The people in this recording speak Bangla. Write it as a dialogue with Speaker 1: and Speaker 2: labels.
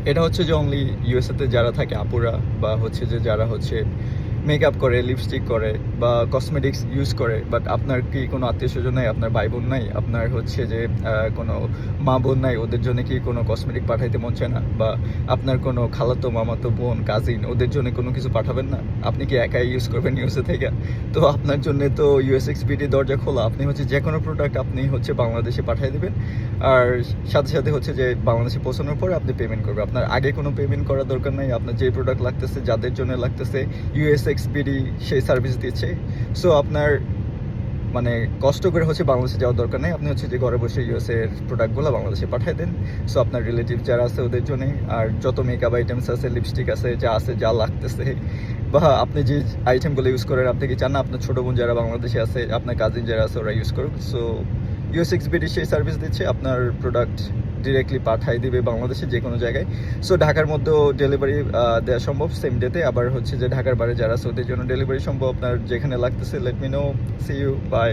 Speaker 1: এটা হচ্ছে যে অনলি ইউএসএতে যারা থাকে আপুরা বা হচ্ছে যে যারা হচ্ছে মেকআপ করে, লিপস্টিক করে বা কসমেটিক্স ইউজ করে, বাট আপনার কি কোনো আত্মীয় স্বজন নাই, আপনার ভাই বোন নাই, আপনার হচ্ছে যে কোনো মা বোন নাই, ওদের জন্য কি কোনো কসমেটিক পাঠাইতে মন চায় না, বা আপনার কোনো খালাতো মামাতো বোন কাজিন ওদের জন্য কোনো কিছু পাঠাবেন না? আপনি কি একাই ইউজ করবেন ইউএসএ থেকে? তো আপনার জন্য তো ইউএসএক্সপিডি দরজা খোলা। আপনি হচ্ছে যে কোনো প্রোডাক্ট আপনি হচ্ছে বাংলাদেশে পাঠিয়ে দেবেন, আর সাথে সাথে হচ্ছে যে বাংলাদেশে পৌঁছানোর পরে আপনি পেমেন্ট করবেন। আপনার আগে কোনো পেমেন্ট করার দরকার নাই। আপনার যে প্রোডাক্ট লাগতেছে, যাদের জন্য লাগতেছে, ইউএসএক্সপিডি সেই সার্ভিস দিচ্ছে। সো আপনার মানে কষ্ট করে হচ্ছে বাংলাদেশে যাওয়ার দরকার নেই। আপনি হচ্ছে যে ঘরে বসে ইউএসএ এর প্রোডাক্টগুলো বাংলাদেশে পাঠিয়ে দেন। সো আপনার রিলেটিভ যারা আছে ওদের জন্য, আর যত মেকআপ আইটেমস আছে, লিপস্টিক আছে, যা লাগতেছে, বা আপনি যে আইটেমগুলো ইউজ করেন, আপনি কি চান না আপনার ছোটো বোন যারা বাংলাদেশে আছে, আপনার কাজিন যারা আছে ওরা ইউজ করুক? সো ইউএসএক্সপিডি সেই সার্ভিস দিচ্ছে, আপনার প্রোডাক্ট ডিরেক্টলি পাঠাই দিবে বাংলাদেশে যে কোনো জায়গায়। সো ঢাকার মধ্যেও ডেলিভারি দেওয়া সম্ভব সেম ডেতে। আবার হচ্ছে যে ঢাকার বাইরে যারা আছে ওদের জন্য ডেলিভারি সম্ভব। আপনার যেখানে লাগতেছে, let me know. See you, by.